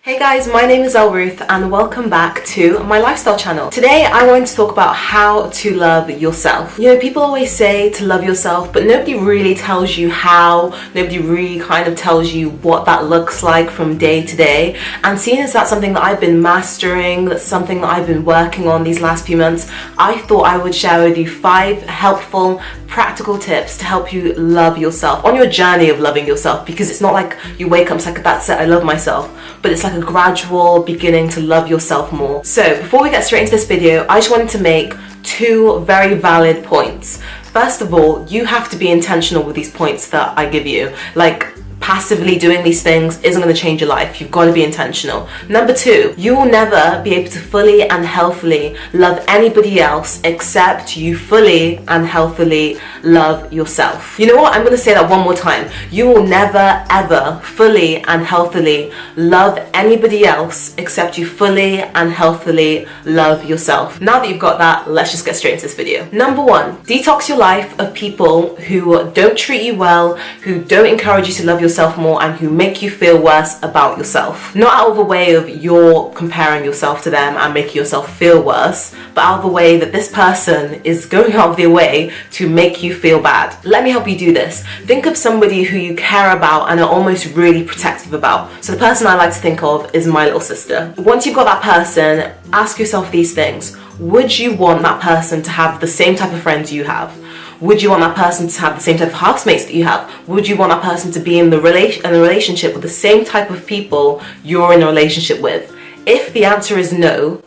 Hey guys, my name is El-Ruth and welcome back to my lifestyle channel. Today I want to talk about how to love yourself. You know, people always say to love yourself, but nobody really tells you how, nobody really kind of tells you what that looks like from day to day. And seeing as that's something that I've been mastering, that's something that I've been working on these last few months, I thought I would share with you 5 helpful, practical tips to help you love yourself on your journey of loving yourself, because it's not like you wake up and it's like, that's it, I love myself, but it's like a gradual beginning to love yourself more. So before we get straight into this video, I just wanted to make 2 very valid points. First of all, you have to be intentional with these points that I give you. Like, passively doing these things isn't going to change your life. You've got to be intentional. Number 2, you will never be able to fully and healthily love anybody else except you fully and healthily love yourself. You know what? I'm going to say that one more time. You will never ever fully and healthily love anybody else except you fully and healthily love yourself. Now that you've got that, let's just get straight into this video. Number 1, detox your life of people who don't treat you well, who don't encourage you to love yourself more, and who make you feel worse about yourself. Not out of a way of you're comparing yourself to them and making yourself feel worse, but out of a way that this person is going out of their way to make you feel bad. Let me help you do this. Think of somebody who you care about and are almost really protective about. So the person I like to think of is my little sister. Once you've got that person, ask yourself these things. Would you want that person to have the same type of friends you have? Would you want that person to have the same type of housemates that you have? Would you want that person to be in a relationship with the same type of people you're in a relationship with? If the answer is no,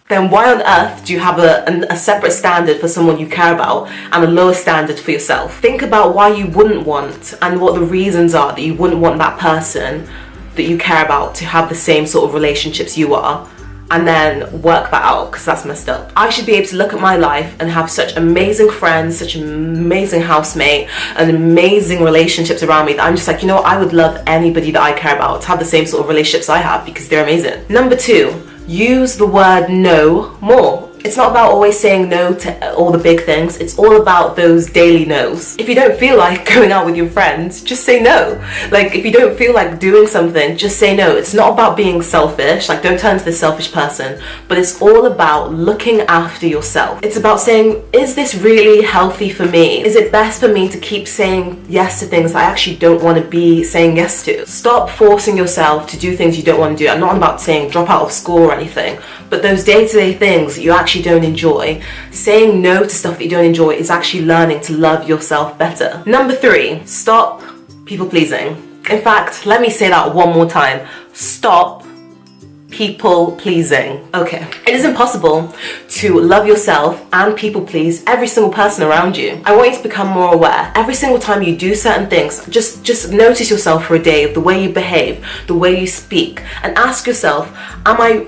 then why on earth do you have a separate standard for someone you care about and a lower standard for yourself? Think about why you wouldn't want and what the reasons are that you wouldn't want that person that you care about to have the same sort of relationships you are. And then work that out, because that's messed up. I should be able to look at my life and have such amazing friends, such an amazing housemate, and amazing relationships around me that I'm just like, you know what, I would love anybody that I care about to have the same sort of relationships I have, because they're amazing. Number 2, use the word no more. It's not about always saying no to all the big things. It's all about those daily no's. If you don't feel like going out with your friends, just say no. Like, if you don't feel like doing something, just say no. It's not about being selfish. Like, don't turn into this selfish person. But it's all about looking after yourself. It's about saying, is this really healthy for me? Is it best for me to keep saying yes to things that I actually don't want to be saying yes to? Stop forcing yourself to do things you don't want to do. I'm not about saying drop out of school or anything, but those day-to-day things that you actually don't enjoy, saying no to stuff that you don't enjoy is actually learning to love yourself better. Number 3, stop people pleasing. In fact, let me say that one more time. Stop people pleasing. Okay. It is impossible to love yourself and people please every single person around you. I want you to become more aware. Every single time you do certain things, just notice yourself for a day of the way you behave, the way you speak, and ask yourself,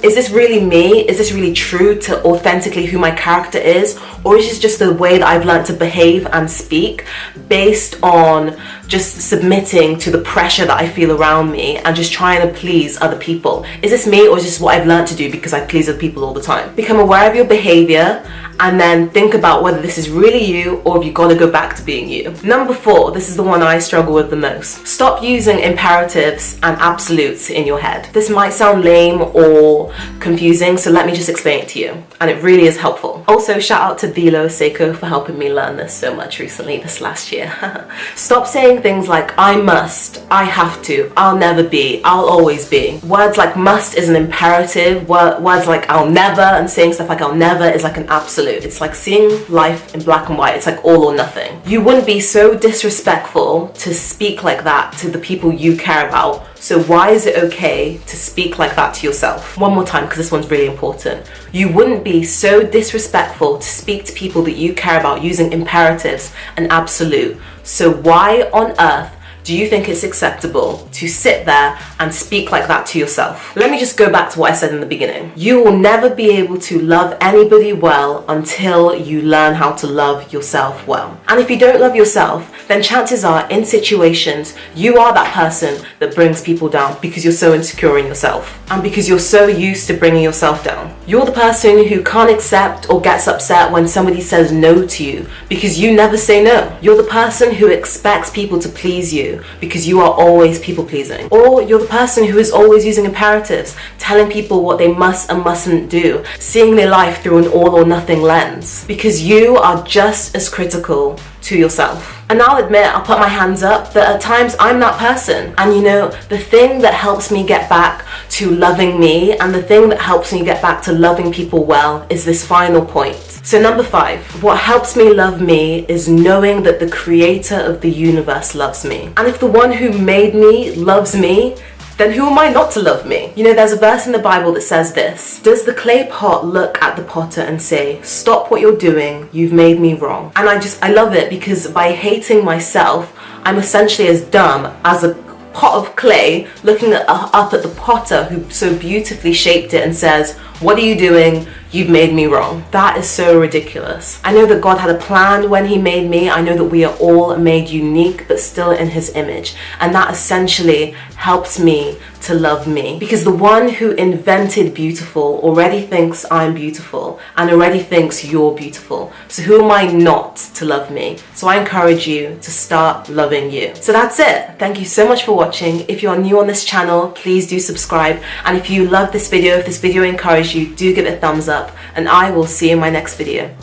is this really me? Is this really true to authentically who my character is? Or is this just the way that I've learned to behave and speak based on just submitting to the pressure that I feel around me and just trying to please other people? Is this me, or is this what I've learned to do because I please other people all the time? Become aware of your behavior and then think about whether this is really you or if you've got to go back to being you. Number 4, this is the one I struggle with the most. Stop using imperatives and absolutes in your head. This might sound lame or confusing, so let me just explain it to you. And it really is helpful. Also, shout out to Dilo Seiko for helping me learn this so much recently, this last year. Stop saying things like, I must, I have to, I'll never be, I'll always be. Words like must is an imperative. Words like I'll never, and saying stuff like I'll never is like an absolute. It's like seeing life in black and white. It's like all or nothing. You wouldn't be so disrespectful to speak like that to the people you care about. So why is it okay to speak like that to yourself? One more time, because this one's really important. You wouldn't be so disrespectful to speak to people that you care about using imperatives and absolute. So why on earth do you think it's acceptable to sit there and speak like that to yourself? Let me just go back to what I said in the beginning. You will never be able to love anybody well until you learn how to love yourself well. And if you don't love yourself, then chances are in situations you are that person that brings people down because you're so insecure in yourself and because you're so used to bringing yourself down. You're the person who can't accept or gets upset when somebody says no to you because you never say no. You're the person who expects people to please you you because you are always people pleasing. Or you're the person who is always using imperatives, telling people what they must and mustn't do, seeing their life through an all or nothing lens, because you are just as critical to yourself. And I'll admit, I'll put my hands up that at times I'm that person. And you know, the thing that helps me get back to loving me and the thing that helps me get back to loving people well is this final point. So number 5, what helps me love me is knowing that the creator of the universe loves me. And if the one who made me loves me, then who am I not to love me? You know, there's a verse in the Bible that says this: does the clay pot look at the potter and say, stop what you're doing, you've made me wrong? And I love it, because by hating myself, I'm essentially as dumb as a pot of clay looking up at the potter who so beautifully shaped it and says, what are you doing? You've made me wrong. That is so ridiculous. I know that God had a plan when he made me. I know that we are all made unique but still in his image, and that essentially helps me to love me, because the one who invented beautiful already thinks I'm beautiful and already thinks you're beautiful. So who am I not to love me? So I encourage you to start loving you. So that's it. Thank you so much for watching. If you are new on this channel, please do subscribe, and if you love this video, if this video encouraged you, do give it a thumbs up, and I will see you in my next video.